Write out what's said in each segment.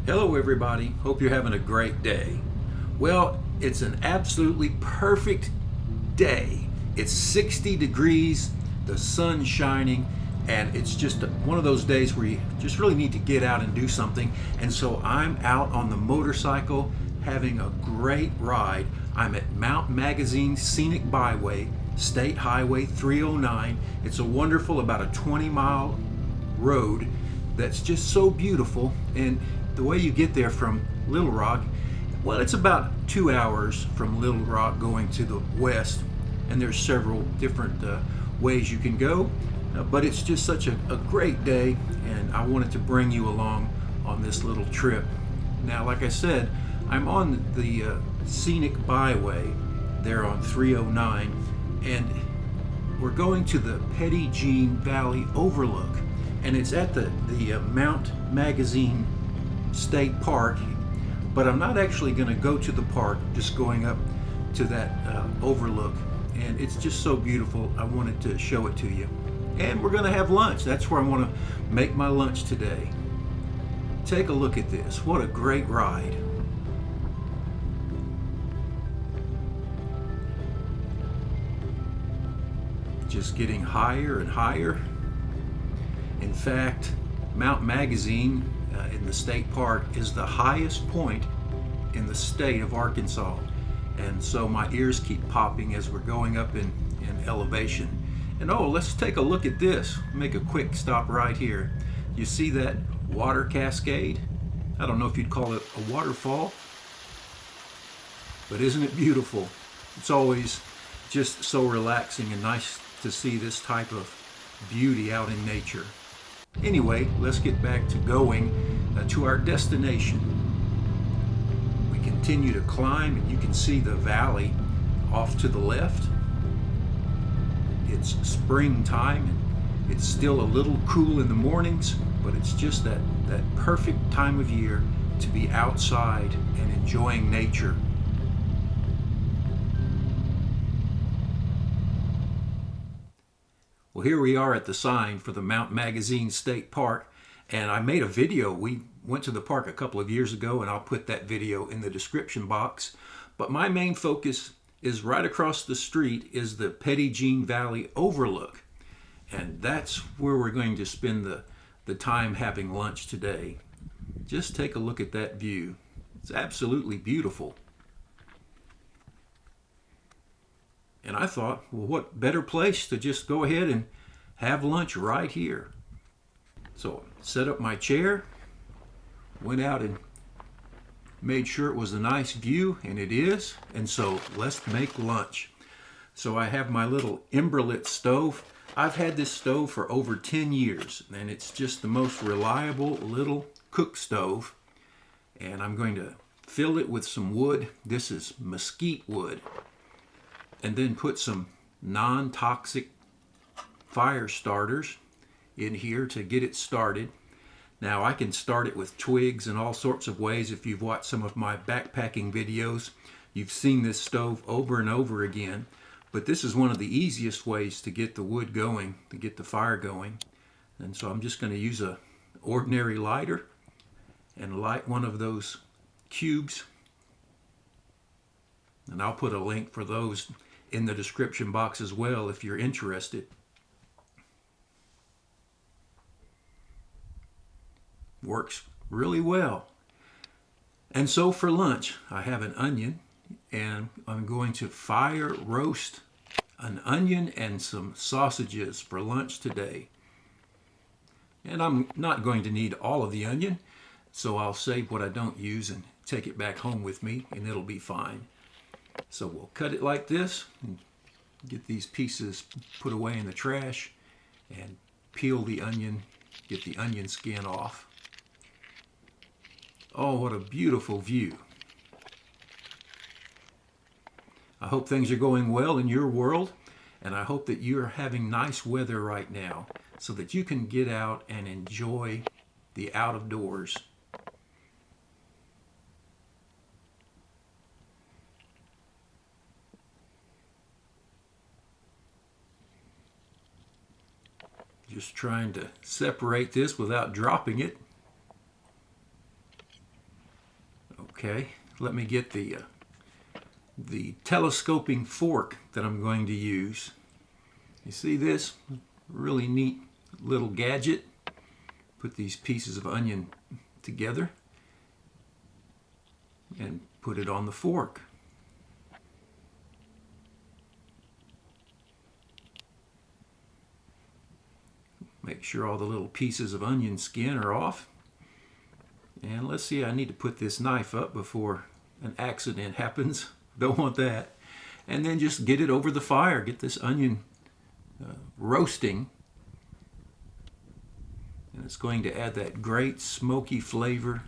Hello everybody, hope you're having a great day. Well, it's an absolutely perfect day. It's 60 degrees, the sun's shining, and it's just one of those days where you just really need to get out and do something. And so I'm out on the motorcycle having a great ride. I'm at Mount Magazine Scenic Byway, State Highway 309. It's a wonderful, about a 20-mile road that's just so beautiful. And the way you get there from Little Rock, well, it's about 2 hours from Little Rock going to the west, and there's several different ways you can go, but it's just such a great day, and I wanted to bring you along on this little trip. Now, like I said, I'm on the Scenic Byway there on 309, and we're going to the Petit Jean Valley Overlook, and it's at the Mount Magazine State Park, but I'm not actually going to go to the park, just going up to that overlook, and it's just so beautiful. I wanted to show it to you, and we're going to have lunch. That's where I want to make my lunch today. Take a look at this. What a great ride. Just getting higher and higher. In fact, Mount Magazine in the state park is the highest point in the state of Arkansas, and so my ears keep popping as we're going up in elevation. And oh, let's take a look at this. Make a quick stop right here. You see that water cascade? I don't know if you'd call it a waterfall, but isn't it beautiful? It's always just so relaxing and nice to see this type of beauty out in nature. Anyway, let's get back to going to our destination. We continue to climb, and you can see the valley off to the left. It's springtime, and it's still a little cool in the mornings, but it's just that perfect time of year to be outside and enjoying nature. Well, here we are at the sign for the Mount Magazine State Park, and I made a video. We went to the park a couple of years ago, and I'll put that video in the description box. But my main focus is right across the street is the Petit Jean Valley Overlook, and that's where we're going to spend the time having lunch today. Just take a look at that view. It's absolutely beautiful. And I thought, well, what better place to just go ahead and have lunch right here. So set up my chair, went out and made sure it was a nice view, and it is. And so let's make lunch. So I have my little Emberlit stove. I've had this stove for over 10 years, and it's just the most reliable little cook stove. And I'm going to fill it with some wood. This is mesquite wood. And then put some non-toxic fire starters in here to get it started. Now, I can start it with twigs and all sorts of ways. If you've watched some of my backpacking videos, you've seen this stove over and over again. But this is one of the easiest ways to get the wood going, to get the fire going. And so I'm just going to use an ordinary lighter and light one of those cubes. And I'll put a link for those in the description box as well if you're interested. Works really well. And so for lunch, I have an onion, and I'm going to fire roast an onion and some sausages for lunch today. And I'm not going to need all of the onion, so I'll save what I don't use and take it back home with me, and it'll be fine. So we'll cut it like this and get these pieces put away in the trash and peel the onion, get the onion skin off. Oh, what a beautiful view. I hope things are going well in your world, and I hope that you're having nice weather right now so that you can get out and enjoy the out of doors. Just trying to separate this without dropping it. Okay, let me get the telescoping fork that I'm going to use. You see this? Really neat little gadget. Put these pieces of onion together and put it on the fork. Make sure all the little pieces of onion skin are off. And let's see, I need to put this knife up before an accident happens. Don't want that. And then just get it over the fire. Get this onion roasting. And it's going to add that great smoky flavor.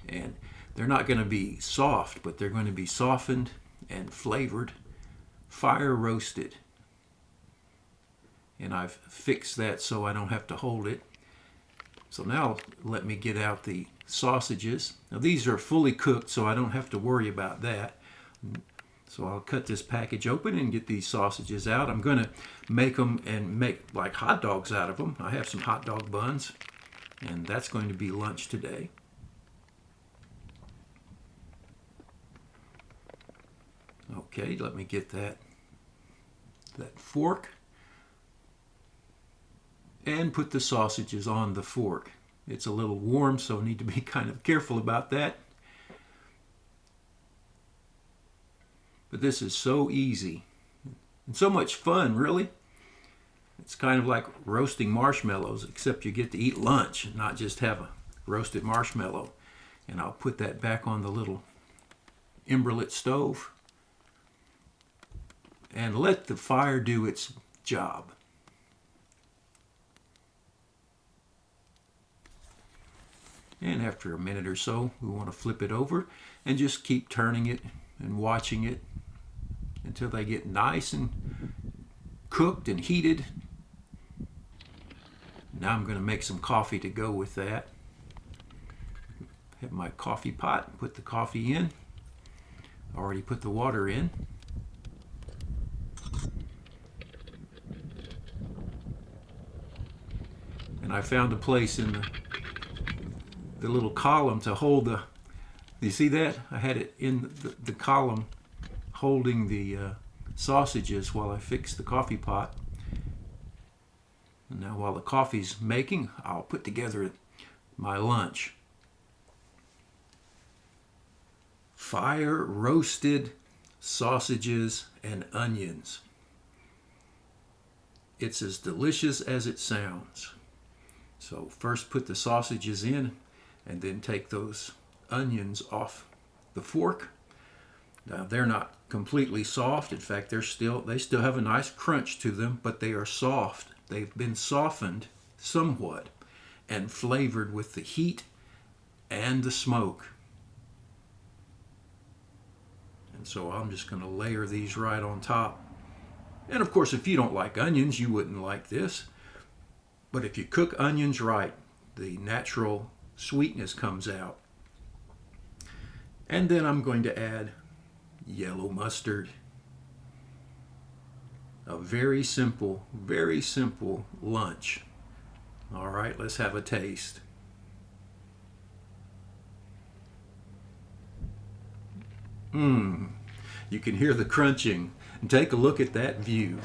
And they're not going to be soft, but they're going to be softened and flavored, fire roasted. And I've fixed that so I don't have to hold it. So now let me get out the sausages. Now these are fully cooked, so I don't have to worry about that. So I'll cut this package open and get these sausages out. I'm going to make them and make like hot dogs out of them. I have some hot dog buns, and that's going to be lunch today. Okay, let me get that fork and put the sausages on the fork. It's a little warm, so I need to be kind of careful about that. But this is so easy and so much fun, really. It's kind of like roasting marshmallows, except you get to eat lunch and not just have a roasted marshmallow. And I'll put that back on the little emberlit stove and let the fire do its job. And after a minute or so, we want to flip it over and just keep turning it and watching it until they get nice and cooked and heated. Now I'm going to make some coffee to go with that. Have my coffee pot, put the coffee in. Already put the water in. And I found a place in the little column to hold the, you see that? I had it in the column holding the sausages while I fixed the coffee pot. And now while the coffee's making, I'll put together my lunch. Fire roasted sausages and onions. It's as delicious as it sounds. So first put the sausages in and then take those onions off the fork. Now they're not completely soft. In fact, they still have a nice crunch to them, but they are soft. They've been softened somewhat and flavored with the heat and the smoke. And so I'm just going to layer these right on top. And of course, if you don't like onions, you wouldn't like this. But if you cook onions right, the natural sweetness comes out. And then I'm going to add yellow mustard. A very simple lunch. All right, let's have a taste. You can hear the crunching. And take a look at that view.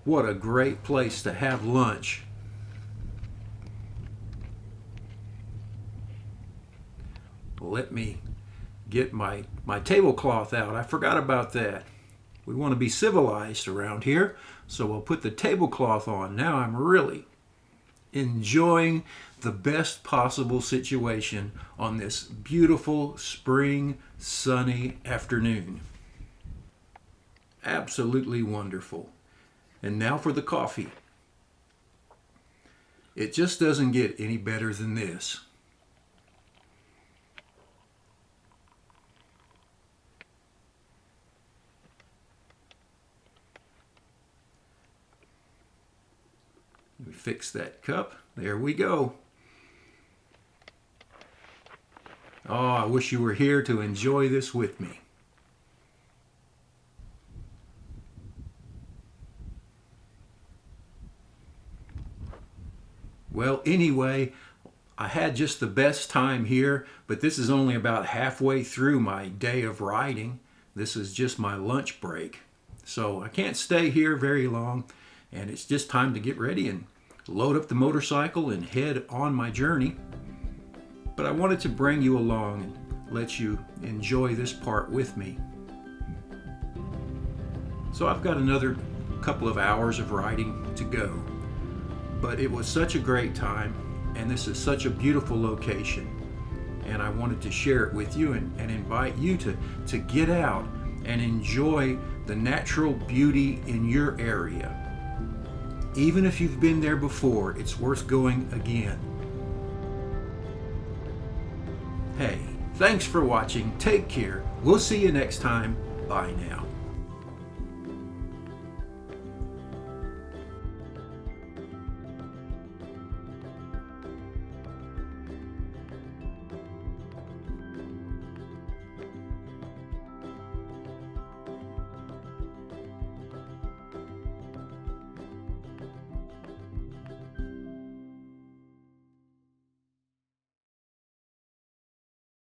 What a great place to have lunch. Let me get my tablecloth out. I forgot about that. We want to be civilized around here, so we'll put the tablecloth on. Now I'm really enjoying the best possible situation on this beautiful spring sunny afternoon. Absolutely wonderful. And now for the coffee. It just doesn't get any better than this. We fix that cup. There we go. Oh, I wish you were here to enjoy this with me. Well, anyway, I had just the best time here, but this is only about halfway through my day of riding. This is just my lunch break. So I can't stay here very long, and it's just time to get ready and load up the motorcycle and head on my journey. But I wanted to bring you along and let you enjoy this part with me. So I've got another couple of hours of riding to go, but it was such a great time, and this is such a beautiful location, and I wanted to share it with you and invite you to get out and enjoy the natural beauty in your area. Even if you've been there before, it's worth going again. Hey, thanks for watching. Take care. We'll see you next time. Bye now.